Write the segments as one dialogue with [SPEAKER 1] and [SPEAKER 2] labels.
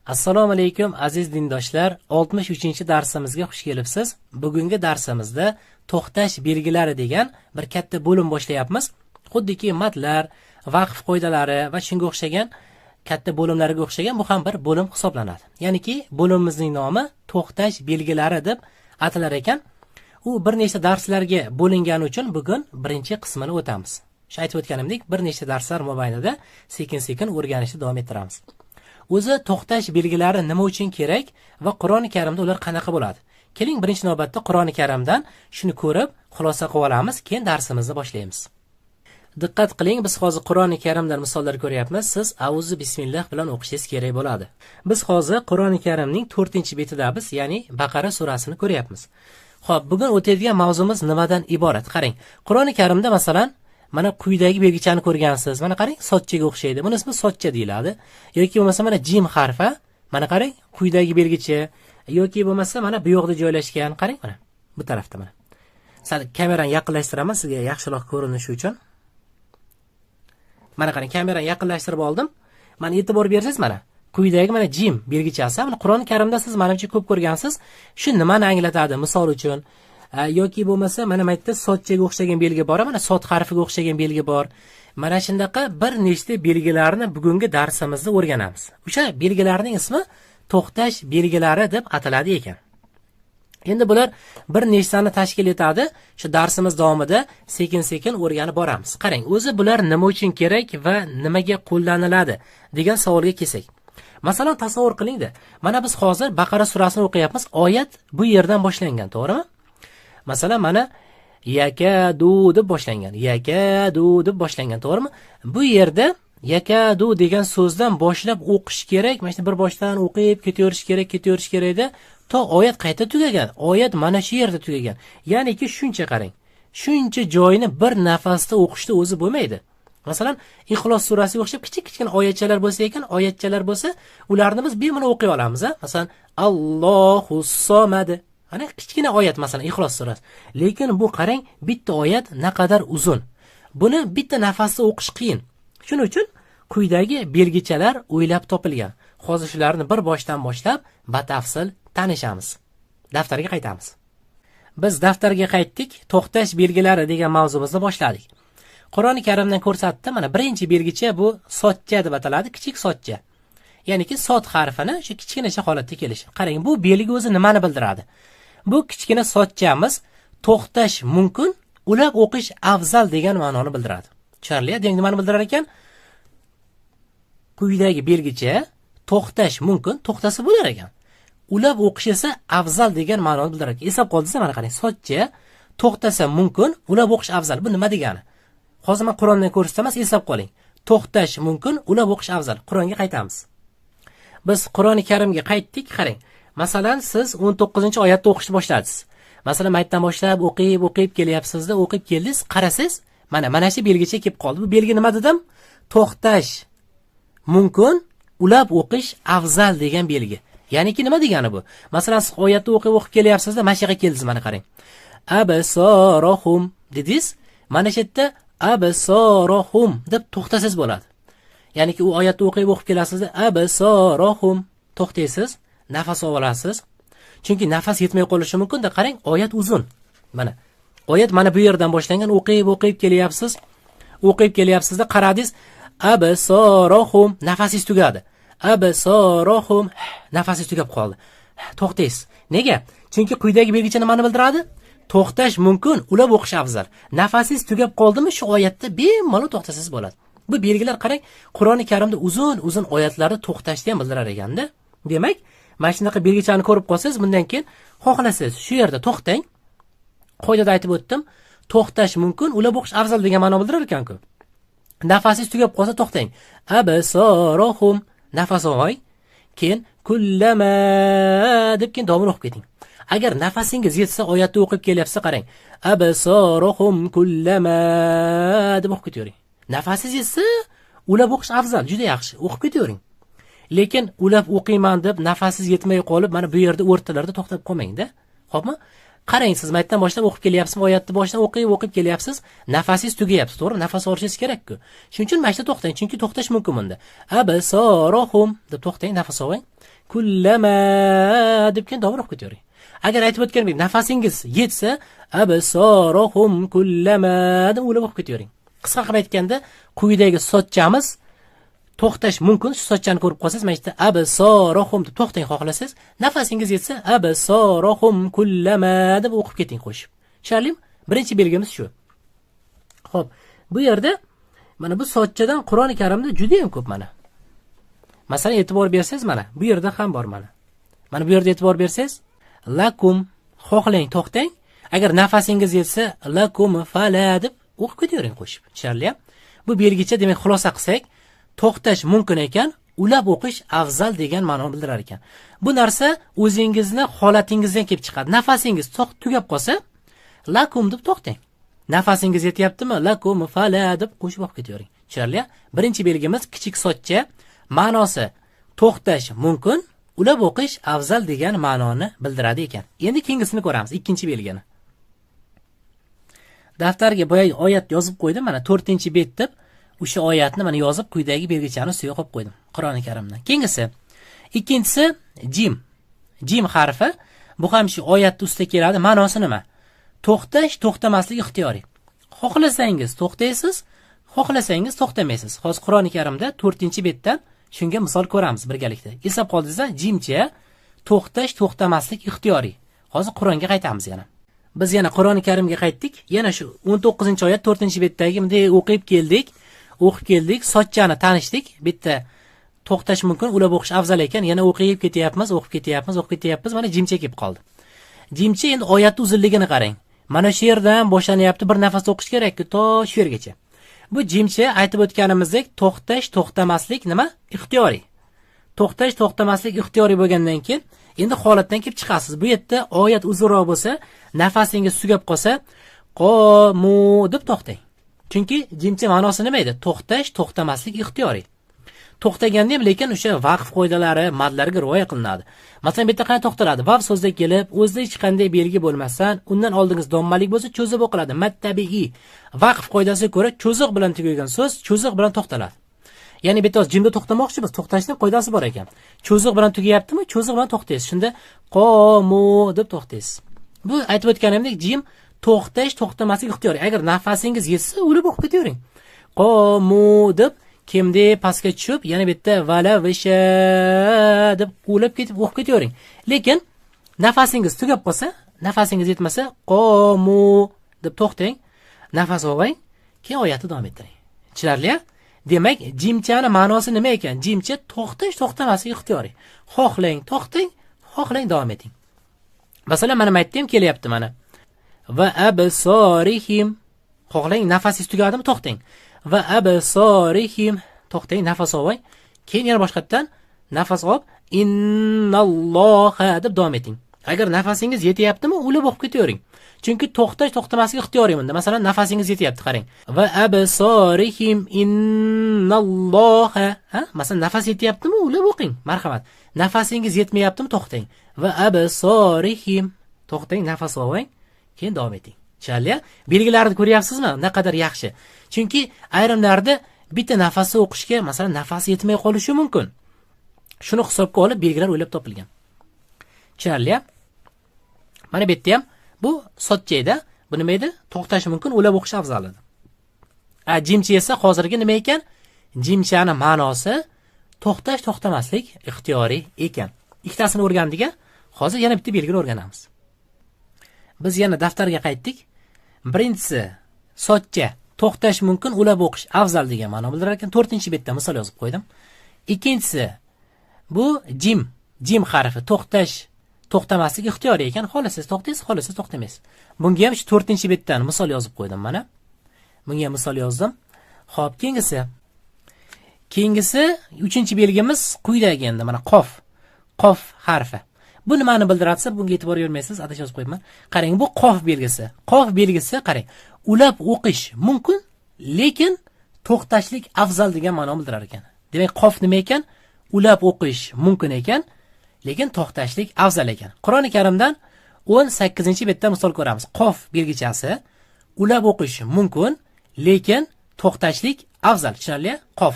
[SPEAKER 1] Assalomu alaykum aziz dindoshlar, 63-darsimizga xush kelibsiz. Bugungi darsimizda to'xtash belgilari degan bir katta bo'lim boshlayapmiz. Xuddiki matlar, vaqf qoidalari va shunga o'xshagan katta bo'limlarga o'xshagan bu ham bir bo'lim hisoblanadi. Ya'niki bo'limimizning nomi to'xtash belgilari deb atalar ekan. U bir nechta darslarga bo'lingani uchun bugun birinchi qismini o'tamiz. Shu aytib o'tganimdek, bir nechta darslar mobaynida sekin-sekin o'rganishni davom ettiramiz. O'zi to'xtash belgilari nima uchun kerak va Qur'oni Karimda ular qanaqa bo'ladi? Keling, birinchi navbatda Qur'oni Karimdan shuni ko'rib, xulosa qilib olamiz, keyin darsimizni boshlaymiz. Diqqat qiling, biz hozir Qur'oni Karimdan misollar ko'ryapmiz. Siz auzu bismillah bilan o'qishingiz kerak bo'ladi. Biz hozir Qur'oni Karimning 4-betidamiz, ya'ni Baqara surasini ko'ryapmiz. Xo'p, bugun o'tadigan mavzumiz nimadan iborat? Qarang, Qur'oni Karimda masalan mana quyidagi belgichani ko'rgansiz. Mana qarang, sochchaga o'xshaydi. Buni ismi sochcha deyiladi. Yoki bo'lmasa mana jim harfi, mana qarang, quyidagi belgicha yoki bo'lmasa mana bu yoqda joylashgan. Qarang mana bu tarafda mana. Sal kamerani yaqinlashtiraman sizga yaxshiroq ko'rinishi uchun. Mana qarang, kamerani yaqinlashtirib oldim. Mana e'tibor bersangiz mana quyidagi mana jim belgichasi. Mana Qur'oni Karimda siz menimcha ko'p ko'rgansiz. Shu nimani anglatadi? Misol uchun yoki bo'lmasa mana bu yerda sochchaga o'xshagan belgi bor, mana sot harfiga o'xshagan belgi bor. Mana shundaqa bir nechta belgilarni bugungi darsimizda o'rganamiz. O'sha belgilarning ismi to'xtash belgilari deb ataladi ekan. Endi bular bir nechtani tashkil etadi. Shu darsimiz davomida sekin-sekin o'rganib boramiz. Qarang, o'zi bular nima uchun kerak va nimaga qo'llaniladi degan savolga kelsak. Masalan, tasavvur qiling-da. Mana biz hozir Baqara surasini o'qiyapmiz. Oyat bu yerdan boshlangan, to'g'rimi? Masalan, mana yakadu deb boshlangan. Yakadu deb boshlangan, to'g'rimi? Bu yerda yakadu degan so'zdan boshlab o'qish kerak. Mana bir boshdan o'qib ketaverish kerakda to oyat qayta tugagan. Oyat mana shu yerda tugagan. Ya'niki shuncha qarang. Shuncha joyini bir nafasda o'qishda o'zi bo'lmaydi. Masalan, Ixlos surasiga o'xshab kichik-kichkina oyatchalar bo'lsa ekan, oyatchalar bo'lsa, ularni biz bemalol o'qiy olamiz, ha? Masalan, Allohus somad. Ana kichkina oyat masalan Ixlos surasi. Lekin bu qarang, bitta oyat naqadar uzun. Buni bitta nafasda o'qish qiyin. Shuning uchun quyidagi belgichalar o'ylab topilgan. Hozir shularni bir boshdan boshlab batafsil tanishamiz. Daftarga qaytamiz. Biz daftarga qaytdik, to'xtash belgilari degan mavzumizni boshladik. Qur'oni Karimdan ko'rsatdim, mana birinchi belgicha bu sochcha deb ataladi, kichik sochcha. Ya'niki sot harfini shu kichkinacha holatda kelishi. Qarang, bu belgi o'zi nimani bildiradi? Bu kichkina sochchamiz to'xtash mumkin, ulab o'qish afzal degan ma'noni bildiradi. Tushunarli? Demak, nimani bildirar ekan? Quyidagi belgicha to'xtash mumkin, to'xtasa bo'lar ekan. Ulab o'qish esa afzal degan ma'noni bildirar ekan. Eslab qoldingizmi? Mana qarang, sochcha to'xtasa mumkin, ulab o'qish afzal. Bu nima degani? Hozir men Qur'ondan ko'rsataman, eslab qoling. To'xtash mumkin, ulab o'qish afzal. Qur'onga qaytamiz. Biz Qur'oni Karimga qaytdik, qarang. Masalan, siz 19-oyatda o'qishni boshladingiz. Masalan, maytdan boshlab o'qib kelyapsizda, o'qib keldingiz, qarasangiz, mana shu belgicha kelib qoldi. Bu belgi nima dedim? To'xtash mumkin, ulab o'qish afzal degan belgi. Ya'niki nima degani bu? Masalan, siz oyatda o'qib kelyapsizda, mana shu yerga keldingiz, mana qarang. Absarohum dedingiz. Mana shu yerda absarohum deb to'xtasangiz bo'ladi. Ya'niki u oyatni o'qib kelasizda, absarohum to'xtaysiz. Nafas olasiz. Chunki nafas yetmay qolishi mumkin-da. Qarang, oyat uzun. Mana oyat mana bu yerdan boshlangan, o'qib kelyapsiz. O'qib kelyapsizda qaradingiz, absarohum nafasingiz tugadi. Absarohum nafasingiz tugab qoldi. To'xtaysiz. Nega? Chunki quyidagi belgicha nimani bildiradi? To'xtash mumkin, ulab o'qish afzal. Nafasingiz tugab qoldimi, shu oyatda bemalol to'xtasangiz bo'ladi. Bu belgilar qarang, Qur'oni Karimda uzun oyatlarda to'xtashni ham bildirar ekanda. Demak, mana shunaqa belgichani ko'rib qolsangiz, bundan keyin xohlasangiz shu yerda to'xtang. Qoidada aytib o'tdim, to'xtash mumkin, ulab o'qish afzal degan ma'no bildirar ekan-ku. Nafasingiz tugab qolsa to'xtang. Absarohum nafas oling. Keyin kullama deb keyin davomini o'qib keting. Agar nafasingiz yetsa, oyatni o'qib kelyapsa, qarang. Absarohum kullama deb o'qib ketavering. Nafasingiz yetsa, ulab o'qish afzal, juda yaxshi. O'qib ketavering. Lekin ulab o'qiyman deb nafasingiz yetmay qolib, mana bu yerda o'rtalarda to'xtab qolmang-da. Xo'pmi? Qarang, siz maytdan boshlab o'qib kelyapsizmi, oyatni boshidan o'qib kelyapsiz, nafasingiz tugayapti, to'g'ri? Nafas olishingiz kerak-ku. Shuning uchun mashta to'xtang, chunki to'xtash mumkin bunda. Absarohum deb to'xtang, nafas oling. Kullama deb keyin davom etib ketavering. Agar aytib o'tganimdek nafasingiz yetsa, absarohum kullama deb o'ylab o'qib ketavering. Qisqa qilib aytganda, quyidagi sochchamiz to'xtash mumkin. Shu sochchani ko'rib qolsangiz, mana yerda absarohum deb to'xtang xohlasangiz, nafasingiz yetsa absarohum kullama deb o'qib keting qo'shib. Tushunarlimi? Birinchi belgimiz shu. Xo'p, bu yerda mana bu sochchadan Qur'oni Karimda juda ham ko'p mana. Masalan, e'tibor bersangiz mana bu yerda ham bor mana. Mana bu yerda e'tibor bersangiz, lakum xohlang to'xtang. Agar nafasingiz yetsa lakum fala deb o'qib ketavering qo'shib. Tushunarlimi? Bu belgicha, demak, xulosa qilsak, to'xtash mumkin ekan, ulab o'qish afzal degan ma'noni bildirar ekan. Bu narsa o'zingizni holatingizdan kelib chiqadi. Nafasingiz tugab qolsa, lakum deb to'xtang. Nafasingiz yetyaptimi? Lakum fala deb qo'shib o'qib ketavering. Tushunarli? Birinchi belgimiz kichik sochcha, ma'nosi to'xtash mumkin, ulab o'qish afzal degan ma'noni bildiradi ekan. Endi keyingisini ko'ramiz, ikkinchi belgini. Daftarga boya oyat yozib qo'ydim, mana 4-bet deb o'sha oyatni mana yozib quyidagi belgichani ustiga qo'yib qo'ydim Qur'oni Karimdan. Keyingisi, ikkinchisi jim. Jim harfi, bu ham shu oyatning ustida keladi. Ma'nosi nima? To'xtash, to'xtamaslik ixtiyoriy. Xohlasangiz to'xtaysiz, xohlasangiz to'xtamaysiz. Hozir Qur'oni Karimda 4-betdan shunga misol ko'ramiz birgalikda. Eslab qoldingizmi? Jimcha to'xtash, to'xtamaslik ixtiyoriy. Hozir Qur'onga qaytamiz yana. Biz yana Qur'oni Karimga qaytdik. Yana shu 19-oyat 4-betdagi bunday o'qib keldik, sochchani tanishdik. Bitta to'xtash mumkin, ulab o'qish afzal ekan. Yana o'qib ketyapmiz. Mana jimcha kelib qoldi. Jimcha endi oyatning uzunligini qarang. Mana shu yerdan boshlanyapti, bir nafas o'qish kerak-ku to shu yergacha. Bu jimcha aytib o'tganimizdek, to'xtash, to'xtamaslik nima? Ixtiyoriy. To'xtash, to'xtamaslik ixtiyoriy bo'lgandan keyin endi holatdan kelib chiqasiz. Bu yerda oyat uzunroq bo'lsa, nafasingiz tugab qolsa, qomu deb to'xtang. Chunki jimcha ma'nosi nima edi? To'xtash, to'xtamaslik ixtiyoriy. To'xtaganda ham lekin o'sha vaqf qoidalari, madlarga rioya qilinadi. Masalan, bu yerda qanday to'xtaladi? Vav so'zda kelib, o'zida hech qanday belgi bo'lmasdan, undan oldingiz dommalik bo'lsa, cho'zib o'qiladi. Mattabi'i. Vaqf qoidasiga ko'ra cho'ziq bilan tugagan so'z cho'ziq bilan to'xtaladi. Ya'ni bitta jimda to'xtamoqchimiz, to'xtashning qoidasi bor ekan. Cho'ziq bilan tugayaptimi? Cho'ziq bilan to'xtaysiz. Shunda qomu deb to'xtaysiz. Bu aytib o'tganimdek jim to'xtash, to'xtamaslik ixtiyoriy. Agar nafasingiz yetsa, o'lib o'qib ketavering. Qomu deb kimde pastga tushib, yana bitta vala visha deb qo'lib ketib o'qib ketavering. Lekin nafasingiz tugab qolsa, nafasingiz yetmasa, qomu deb to'xtang, nafas oling, keyin oyatni davom ettiring. Tushunarli? Demak, jimchani ma'nosi nima ekan? Jimcha to'xtash, to'xtamaslik ixtiyoriy. Xohlang to'xtang, xohlang davom eting. Masalan, mana aytdim kelyapti mana. Va absorihim. Xohlang nafasingiz tugadimi? To'xtang. Va absorihim. To'xtang, nafas oling. Keyin yana boshqatdan nafas olib, innalloha deb davom eting. Agar nafasingiz yetyaptimi, o'lib o'qib ketavering. Chunki to'xtash, to'xtamaslik ixtiyoriy bunda. Masalan, nafasingiz yetyapti, qarang. Va absorihim innalloha. Masalan, nafas yetyaptimi, o'lib o'qing. Marhamat. Nafasingiz yetmayaptimi, to'xtang. Va absorihim. To'xtang, nafas oling, keyin davom eting. Tushunarli? Belgilarni ko'ryapsizmi? Naqadar yaxshi. Chunki ayrimlarda bitta nafasni o'qishga, masalan, nafas yetmay qolishi mumkin. Shuni hisobga olib belgilar o'ylab topilgan. Tushunarli? Mana bu yerda ham bu sochchayda, bu nima edi? To'xtash mumkin, o'ylab o'qish afzal edi. Jimcha esa hozirgi nima ekan? Jimchani ma'nosi to'xtash, to'xtamaslik ixtiyoriy ekan. Ikkitasini o'rgandik. Hozir yana bitta belgini o'rganamiz. Biz yana daftarga qaytdik. Birinchisi sochcha, to'xtash mumkin, o'ylab o'qish afzal degan ma'no bildirar ekan. 4-betda misol yozib qo'ydim. Ikkinchisi bu jim harfi, to'xtash, to'xtamaslik ixtiyoriy ekan. Xohlasangiz to'xtaysiz, xohlasangiz to'xtamaysiz. Bunga ham shu 4-betdan misol yozib qo'ydim mana. Bunga misol yozdim. Xo'p, keyingisi 3-belgimiz quyidagi endi mana qof harfi. Bu nimani bildiradi? Bunga e'tibor bermaysiz, adashib yozib qo'yibman. Qarang, bu qof belgisi. Qof belgisi, qarang, ulab o'qish mumkin, lekin to'xtashlik afzal degan ma'no bildirar ekan. Demak, qof nima ekan? Ulab o'qish mumkin ekan, lekin to'xtashlik afzal ekan. Qur'oni Karimdan 18-betdan misol ko'ramiz. Qof belgichasi ulab o'qish mumkin, lekin to'xtashlik afzal. Tushunarli? Qof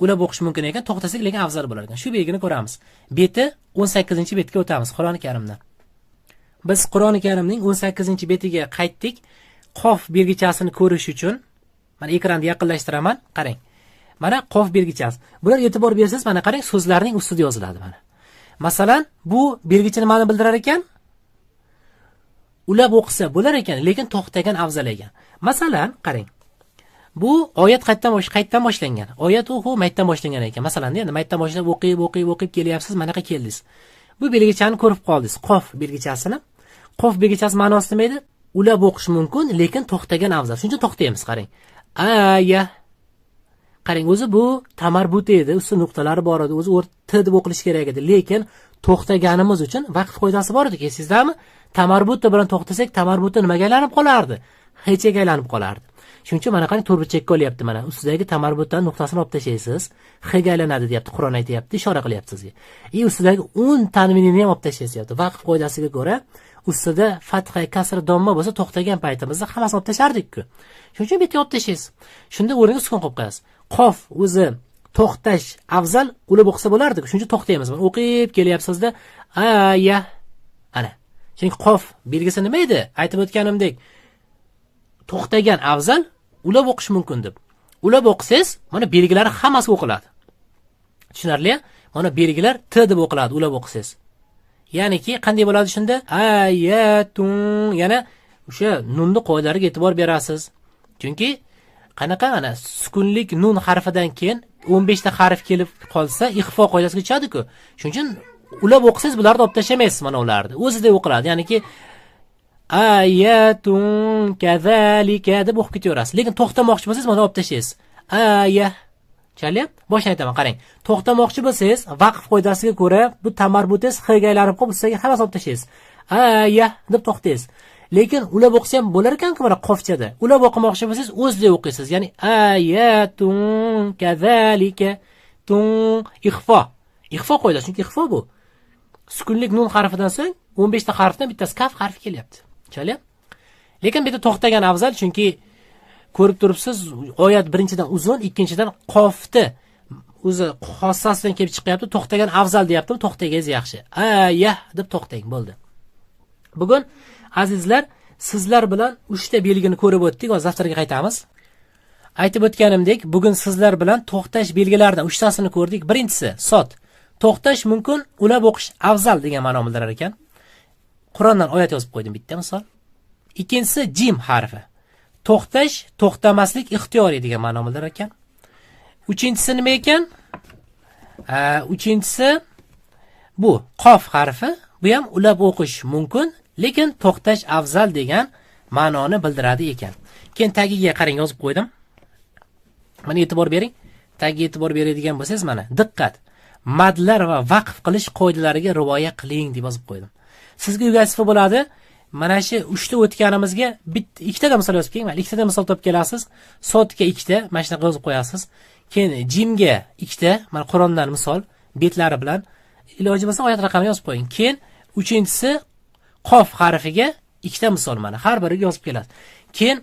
[SPEAKER 1] ulab o'qish mumkin ekan, to'xtasak lekin afzal bo'lar ekan. Shu belgini ko'ramiz. Beti 18-betga o'tamiz Qur'oni Karimdan. Biz Qur'oni Karimning 18-betiga qaytdik. Qof belgichasini ko'rish uchun mana ekronni yaqinlashtiraman. Qarang. Mana qof belgichasi. Bular e'tibor bersangiz, mana qarang, so'zlarning ustida yoziladi mana. Masalan, bu belgicha nimani bildirar ekan? Ulab o'qisa bo'lar ekan, lekin to'xtagan afzal ekan. Masalan, qarang. Bu oyat qaytdan boshlangan. Oyat o'qu maytdan boshlangan ekan. Masalan, endi maytdan boshlab o'qib kelyapsiz, mana qayerga keldingiz. Bu belgichani ko'rib qoldingiz. Qof belgichasini. Qof belgichasi ma'nosi nima edi? Ulab o'qish mumkin, lekin to'xtagan afzal. Shuning uchun to'xtaymiz, qarang. Aya. Qarang, o'zi bu tamarbut edi, usti nuqtalari bor edi, o'zi t deb o'qilish kerak edi, lekin to'xtaganimiz uchun vaqt qoidasi bor edi, esingizmi? Tamarbut bilan to'xtasak, tamarbut nimaga aylanib qolardi? Hechga aylanib qolardi. Shuning uchun mana qarang, to'rtburchakka olyapti mana. Ustidagi tamarbutdan nuqtasini olib tashlaysiz, hga aylanadi deyapti, Qur'on aytayapti, ishora qilyapti sizga. Ustidagi 10 tanvinini ham olib tashlaysiz. Vaqt qoidasiga ko'ra ustida fatha, kasr, domma bo'lsa to'xtagan paytimizda hammasini olib tashardik-ku. Shuning uchun bitta olib tashlaysiz. Shunda o'rniga sukun qo'yib qo'yasiz. Qof o'zi to'xtash afzal, ulab o'qisa bo'lardi-ku. Shuning uchun to'xtaymiz. O'qib kelyapsizda, aya. Ana. Chunki qof belgisi nima edi? Aytib o'tganimdek, to'xtagan afzal, ulab o'qish mumkin deb. Ulab o'qisangiz, mana belgilari hammasi o'qiladi. Tushunarli? Mana belgilar t deb o'qiladi ulab o'qisangiz. Ya'niki qanday bo'ladi shunda? Ayatun. Yana o'sha nunni qoidalariga e'tibor berasiz. Chunki qanaqa ana sukunlik nun harfidan keyin 15 ta harf kelib qolsa, ixfo qoidasiga tushadi-ku. Shuning uchun ulab o'qisangiz bularni olib tashlamaysiz mana ularni. O'zida o'qiladi. Ya'niki ayatun kazalika deb o'qib ketaverasiz. Lekin to'xtamoqchi bo'lsangiz mana olib tashlaysiz. Aya. Chalyapti? Boshdan aytaman, qarang. To'xtamoqchi bo'lsangiz, vaqf qoidasiga ko'ra bu tamarbutingiz hga aylanib qolib, sizga hammasi olib tashlaysiz. Aya deb to'xtaysiz. Lekin ulab o'qisa ham bo'lar ekan-ku mana qofchada. Ulab o'qimoqchi bo'lsangiz, o'zida o'qiysiz. Ya'ni ayatun kazalika tun ixfo. Ixfo qoidasi, chunki ixfo bu. Sukunlik nun harfidan so'ng 15 ta harfdan bittasi kaf harfi kelyapti. Chalyapti? Lekin bu yerda to'xtagan afzal, chunki ko'rib turibsiz, oyat birinchidan uzun, ikkinchidan qofni o'zi xossasidan kelib chiqyapti, to'xtagan afzal deyaptim, to'xtagangiz yaxshi. Ayah deb to'xtang, bo'ldi. Bugun azizlar, sizlar bilan 3 ta belgini ko'rib o'tdik. Hozir daftarga qaytamiz. Aytib o'tganimdek, bugun sizlar bilan to'xtash belgilaridan 3 tasini ko'rdik. Birinchisi sot. To'xtash mumkin, ulab o'qish afzal degan ma'no bildirar ekan. Qur'ondan oyat yozib qo'ydim bitta misol. Ikkinchisi jim harfi. To'xtash, to'xtamaslik ixtiyoriy degan ma'no bildirar ekan. Uchinchisi nima ekan? Uchinchisi bu qof harfi. Bu ham ulab o'qish mumkin, lekin to'xtash afzal degan ma'noni bildiradi ekan. Keyin tagiga qarang, yozib qo'ydim. Mana e'tibor bering. Tagiga e'tibor beradigan bo'lsangiz, mana diqqat. Madlar va vaqf qilish qoidalariga rioya qiling deb yozib qo'ydim. Sizga vazifa bo'ladi. Mana shu 3 ta o'tganimizga ikkita misol yozib keling. Mana ikkita misol topib kelasiz. Sotga 2 ta, mana shunaqa yozib qo'yasiz. Keyin jimga 2 ta, mana Qur'ondan misol betlari bilan iloji bo'lsa oyat raqamini yozib qo'ying. Keyin uchinchisi qof harfiga 2 ta misol mana har biriga yozib kelasiz. Keyin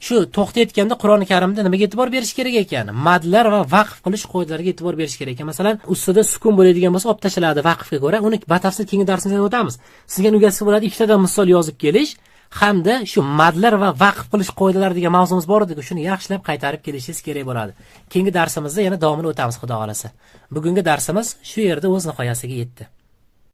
[SPEAKER 1] shu to'xtayotganda Qur'oni Karimda nimaga e'tibor berish kerak ekan? Madlar va vaqf qilish qoidalariga e'tibor berish kerak ekan. Masalan, ustida sukun bo'ladigan bo'lsa, olib tashladi vaqfga ko'ra. Uni batafsil keyingi darsimizda o'tamiz. Sizga nugasi bo'ladi 2 tadan misol yozib kelish hamda shu madlar va vaqf qilish qoidalari degan mavzumiz bor edi. Shuni yaxshilab qaytarib kelishingiz kerak bo'ladi. Keyingi darsimizda yana davomini o'tamiz, xudo xolasa. Bugungi darsimiz shu yerda o'z nihoyasiga yetdi.